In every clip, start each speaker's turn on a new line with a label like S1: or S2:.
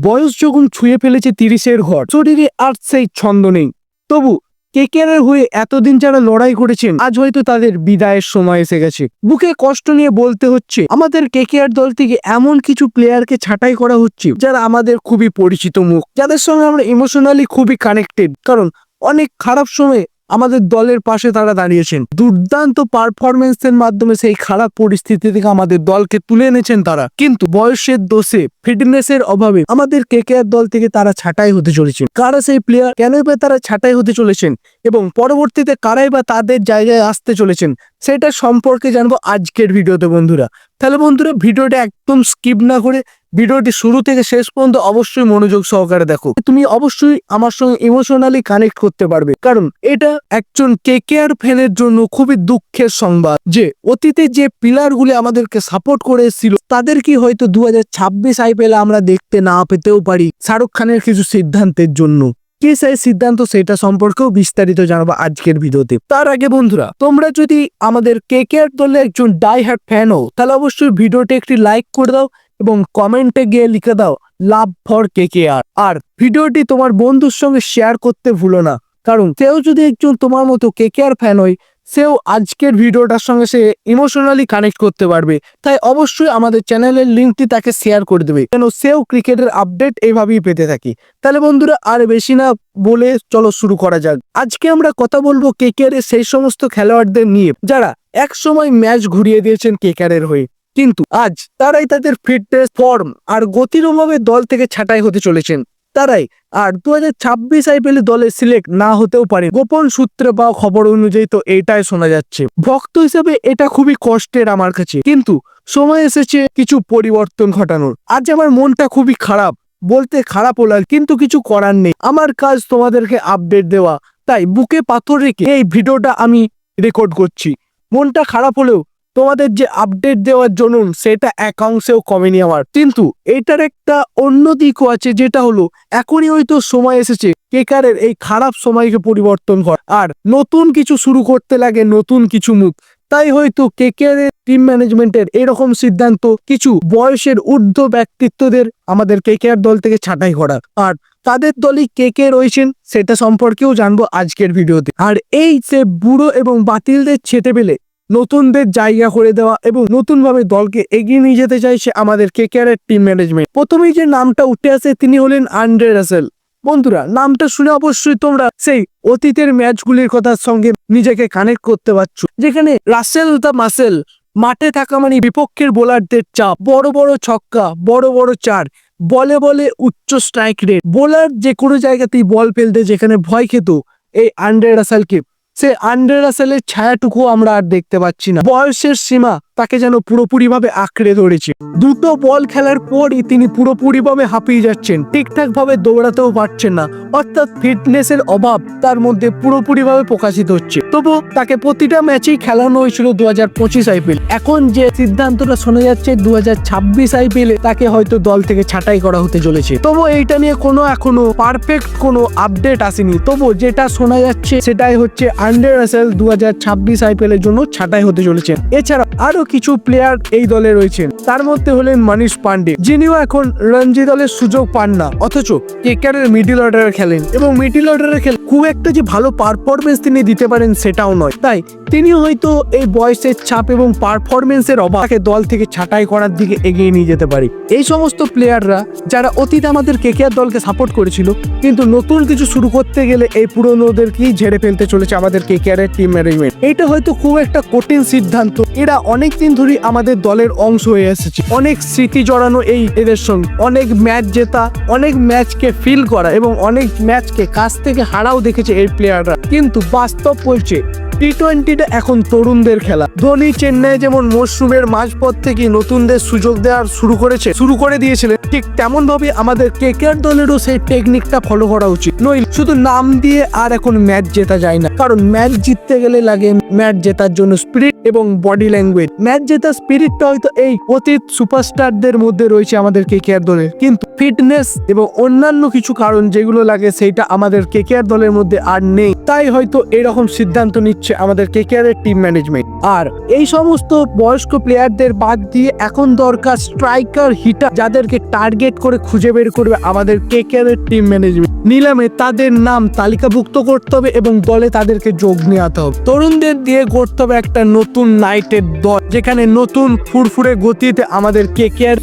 S1: বয়স যখন ছুঁয়ে ফেলেছে 30-এর ঘর, শরীরে আর সেই ছন্দ নেই। তবু কেকেআর হয়ে এতদিন যারা লড়াই করেছেন, আজ হয়তো তাদের বিদায়ের সময় এসে গেছে। বুকে কষ্ট নিয়ে বলতে হচ্ছে, আমাদের কেকেআর দল থেকে এমন কিছু প্লেয়ারকে ছাঁটাই করা হচ্ছে যারা আমাদের খুবই পরিচিত মুখ, যাদের সঙ্গে আমরা ইমোশনালি খুবই কানেক্টেড। কারণ অনেক খারাপ সময়ে আমাদের দলের পাশে তারা দাঁড়িয়েছেন, দুর্দান্ত পারফরমেন্সের মাধ্যমে সেই খারাপ পরিস্থিতি থেকে আমাদের দলকে তুলে এনেছেন তারা। কিন্তু বয়সের দোষে, ফিটনেসের অভাবে আমাদের কেকেআর দল থেকে তারা ছাঁটাই হতে চলেছেন। কারা সেই প্লেয়ার, কেনই বা তারা ছাঁটাই হতে চলেছেন এবং পরবর্তীতে কারাই বা তাদের জায়গায় আসতে চলেছেন, সেটা সম্পর্কে জানবো আজকের ভিডিওতে বন্ধুরা। তাহলে বন্ধুরা, ভিডিওটা একদম স্কিপ না করে ভিডিওটি শুরু থেকে শেষ পর্যন্ত অবশ্যই মনোযোগ সহকারে দেখো। তুমি অবশ্যই আমার সঙ্গে ইমোশনালি কানেক্ট করতে পারবে, কারণ এটা একজন কেকেআর ফ্যানের জন্য খুবই দুঃখের সংবাদ যে অতীতে যে প্লেয়ারগুলি আমাদেরকে সাপোর্ট করে এসেছিল তাদের কি হয়তো 2026 আইপিএল আমরা দেখতে না পেতেও পারি শাহরুখ খানের কিছু সিদ্ধান্তের জন্য। কি সেই সিদ্ধান্ত, সেটা সম্পর্কেও বিস্তারিত জানাবো আজকের ভিডিওতে। তার আগে বন্ধুরা, তোমরা যদি আমাদের কেকেআর দলের একজন ডাই হার্ট ফ্যান হও, তাহলে অবশ্যই ভিডিওতে একটি লাইক করে দাও এবং কমেন্টে গিয়ে লিখে দাও লাভ ফর কেকেআর। আর ভিডিওটি তোমার বন্ধুর সঙ্গে শেয়ার করতে ভুলো না, কারণ সেও যদি একজন তোমার মতো কেকেআর ফ্যান হয়, সেও আজকের ভিডিওটার সঙ্গে সে ইমোশনালি কানেক্ট করতে পারবে। তাই অবশ্যই আমাদের চ্যানেলের লিঙ্কটি তাকে শেয়ার করে দেবে, কেন সেও ক্রিকেটের আপডেট এইভাবেই পেতে থাকি। তাহলে বন্ধুরা, আর বেশি না বলে চলো শুরু করা যাক। আজকে আমরা কথা বলবো কেকেআর এর সেই সমস্ত খেলোয়াড়দের নিয়ে যারা এক সময় ম্যাচ ঘুরিয়ে দিয়েছেন কেকেআর এর হয়ে, কিন্তু আজ তারাই তাদের ফিটনেস, ফর্ম আর গতির অভাবে দল থেকে ছাঁটাই হতে চলেছেন। তারাই আর 2026 আইপিএল দলে সিলেক্ট না হতেও পারে। গোপন সূত্রে পাওয়া খবর অনুযায়ী তো এটাই শোনা যাচ্ছে। ভক্ত হিসেবে এটা খুবই কষ্টের আমার কাছে, কিন্তু সময় এসেছে কিছু পরিবর্তন ঘটানোর। আজ আমার মনটা খুবই খারাপ, বলতে খারাপ হলো, কিন্তু কিছু করার নেই। আমার কাজ তোমাদেরকে আপডেট দেওয়া, তাই বুকে পাথর রেখে এই ভিডিওটা আমি রেকর্ড করছি। মনটা খারাপ হলেও তোমাদের যে আপডেট দেওয়ার জন্য সেটা একাংশেও কমেনি আমার, কিন্তু এটার একটা অন্য দিকও আছে, যেটা হলো এখনই হয়তো সময় এসেছে কেকেআরের এই খারাপ সময়কে পরিবর্তন কর আর নতুন কিছু শুরু করতে লাগে, নতুন কিছু মুখ। তাই হয়তো কেকেআরের টিম ম্যানেজমেন্টের এরকম সিদ্ধান্ত কিছু বয়সের ঊর্ধ্ব ব্যক্তিত্বদের আমাদের কেকেআর দল থেকে ছাঁটাই করা, আর তাদের দলই কে রয়েছেন সেটা সম্পর্কেও জানবো আজকের ভিডিওতে। আর এই যে বুড়ো এবং বাতিলদের ছেটে পেলে নতুনদের জায়গা করে দেওয়া এবং নতুন ভাবে দলকে এগিয়ে নিয়ে যেতে চাইছে আমাদের কেকেআর এর টিম ম্যানেজমেন্ট। প্রথমেই যে নামটা উঠে আসে তিনি হলেন আন্দ্রে রাসেল। বন্ধুরা, নামটা শুনে অবশ্যই তোমরা সেই অতীতের ম্যাচগুলির কথার সঙ্গে নিজেকে কানেক্ট করতে পারছো, যেখানে রাসেল দ্য মাসেল মাঠে থাকা মানে বিপক্ষের বোলারদের চাপ, বড় বড় ছক্কা, বড় বড় চার, বলে বলে উচ্চ স্ট্রাইক রেট, বোলার যে কোনো জায়গাতেই বল ফেলতে যেখানে ভয় খেত এই আন্দ্রে রাসেলকে, সে আন্দ্রে রাসেলের ছায়াটুকু আমরা আর দেখতে পাচ্ছি না। বয়সের সীমা তাকে যেন পুরোপুরিভাবে আঁকড়ে ধরেছে। দুটো বল খেলার পরই তিনি পুরোপুরিভাবে হাঁপিয়ে যাচ্ছেন, ঠিকঠাক ভাবে দৌড়াতেও পারছেন না, অর্থাৎ ফিটনেসের অভাব তার মধ্যে পুরোপুরিভাবে প্রকাশিত হচ্ছে। তবু তাকে প্রতিটা ম্যাচেই খেলানো হয়েছিল 2025 আইপিএল। এখন যে সিদ্ধান্তটা শোনা যাচ্ছে 2026 আইপিএল তাকে হয়তো দল থেকে ছাঁটাই করা হতে চলেছে। তবু এইটা নিয়ে এখনো পারফেক্ট কোনো আপডেট আসেনি। তবু যেটা শোনা যাচ্ছে সেটাই হচ্ছে আন্দ্রে রাসেল 2026 আইপিএল এর জন্য ছাঁটাই হতে চলেছেন। এছাড়া আরো কিছু প্লেয়ার এই দলে রয়েছেন, তার মধ্যে হলেন মনীষ পান্ডে, যিনিও এখন রঞ্জি দলের সুযোগ পান না, অথচ কেকেআর এর মিডল অর্ডারে খেলেন এবং মিডল অর্ডারে খেলে খুব একটা যে ভালো পারফরমেন্স তিনি দিতে পারেন সেটাও নয়। তাই তিনি হয়তো এই বয়সের চাপ এবং পারফরমেন্সের অভাবে দল থেকে ছাঁটাই করার দিকে এগিয়ে নিয়ে যেতে পারে। এই সমস্ত প্লেয়াররা যারা অতীতে আমাদের কেকেআর দলকে সাপোর্ট করেছিল, কিন্তু নতুন কিছু শুরু করতে গেলে এই পুরনোদেরকেই ঝেড়ে ফেলতে চলেছে আমাদের কেকেআর এর টিম ম্যানেজমেন্ট। এটা হয়তো খুব একটা কঠিন সিদ্ধান্ত। এরা অনেকদিন ধরে আমাদের দলের অংশ হয়ে এসেছে, অনেক স্মৃতি জড়ানো এই এদের সঙ্গে, অনেক ম্যাচ জেতা, অনেক ম্যাচকে ফিল করা এবং অনেক ম্যাচকে কাছ থেকে হারাও দেখেছে এই প্লেয়াররা। কিন্তু বাস্তব বলছে টি-20টা এখন তরুণদের খেলা। ধোনি চেন্নাই যেমন মরশুমের মাঝপথ থেকে নতুনদের সুযোগ দেওয়ার শুরু করে দিয়েছিলেন, ঠিক তেমন ভাবে আমাদের কেকেআর দলেরও সেই টেকনিকটা ফলো করা উচিত। নইলে শুধু নাম দিয়ে আর এখন ম্যাচ জেতা যায় না, কারণ ম্যাচ জিততে গেলে লাগে ম্যাচ জেতার জন্য স্পিরিট এবং বডি ল্যাঙ্গুয়েজ। ম্যাচ জেতার স্পিরিটটা হয়তো এই অতীত সুপারস্টারদের মধ্যে রয়েছে আমাদের কেকেআর দলের, কিন্তু ফিটনেস এবং অন্যান্য কিছু কারণ যেগুলো লাগে সেইটা আমাদের কেকেআর দলের মধ্যে আর নেই। তাই হয়তো এরকম সিদ্ধান্ত নিচ্ছে হচ্ছে আমাদের কেকেআর এর টিম ম্যানেজমেন্ট। আর এই সমস্ত বয়স্ক প্লেয়ারদের বাদ দিয়ে এখন দরকার স্ট্রাইকার হিটার, যাদেরকে টার্গেট করে খুঁজে বের করবে আমাদের কেকেআর এর টিম ম্যানেজমেন্ট। নিলামে তাদের নাম তালিকাভুক্ত করতে হবে এবং দলে তাদেরকে যোগ নিতে হবে। তরুণদের দিয়ে করতে হবে একটা নতুন নাইটের দল, যেখানে নতুন ফুরফুরে গতিতে আমাদের কেকেআর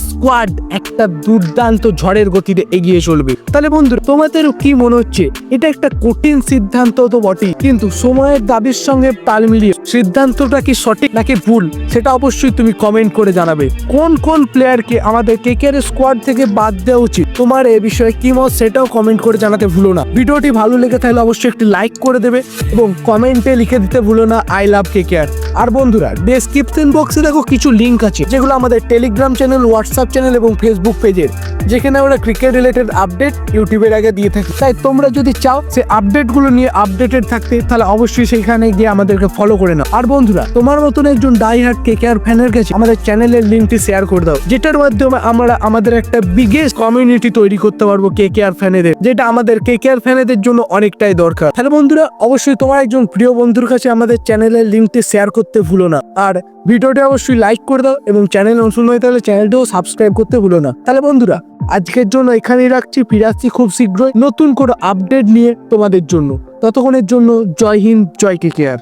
S1: স্কোয়াড একটা দুর্দান্ত ঝড়ের গতিতে এগিয়ে চলবে। তাহলে বন্ধু, তোমাদেরও কি মনে হচ্ছে? এটা একটা কঠিন সিদ্ধান্ত তো বটেই, কিন্তু সময়ের দাবির সঙ্গে তাল মিলিয়ে সিদ্ধান্তটা কি সঠিক নাকি ভুল, সেটা অবশ্যই তুমি কমেন্ট করে জানাবে। কোন কোন প্লেয়ারকে আমাদের কেকেআর স্কোয়াড থেকে বাদ দেওয়া উচিত, তোমার এ বিষয়ে কি মত সেটাও কমেন্ট করে জানাতে ভুলো না। ভিডিওটি ভালো লেগে থাকলে অবশ্যই একটি লাইক করে দেবে এবং কমেন্টে লিখে দিতে ভুলো না আই লাভ কেকেআর। আর বন্ধুরা, ডেসক্রিপশন বক্সে দেখো কিছু লিঙ্ক আছে, যেগুলো আমাদের টেলিগ্রাম চ্যানেল, হোয়াটসঅ্যাপ চ্যানেল এবং ফেসবুক পেজের, যেখানে আমরা ক্রিকেট রিলেটেড আপডেট ইউটিউবের আগে দিয়ে থাকি। তাই তোমরা যদি চাও সে আপডেটগুলো নিয়ে আপডেটেড থাকতে, তাহলে অবশ্যই সেখানে গিয়ে আমাদেরকে ফলো করে নাও। আর বন্ধুরা, তোমার মতন একজন ডাই হার্ট কেকেআর ফ্যানের কাছে আমাদের চ্যানেলের লিঙ্কটি শেয়ার করে দাও, যেটার মাধ্যমে আমরা আমাদের একটা বিগেস্ট কমিউনিটি তৈরি করতে পারবো কেকেআর ফ্যানেদের, যেটা আমাদের কেকেআর ফ্যানেদের জন্য অনেকটাই দরকার। তাহলে বন্ধুরা, অবশ্যই তোমার একজন প্রিয় বন্ধুর কাছে আমাদের চ্যানেলের লিঙ্কটি শেয়ার করতে ভুলো না। আর ভিডিওটা অবশ্যই লাইক করে দাও এবং চ্যানেল নতুন হয়ে তাহলে চ্যানেলটাও সাবস্ক্রাইব করতে ভুলো না। তাহলে বন্ধুরা, আজকের জন্য এখানেই রাখছি, ফিরে আসছি খুব শীঘ্রই নতুন করে আপডেট নিয়ে তোমাদের জন্য। ততক্ষণের জন্য জয় হিন্দ, জয় কেকেআর।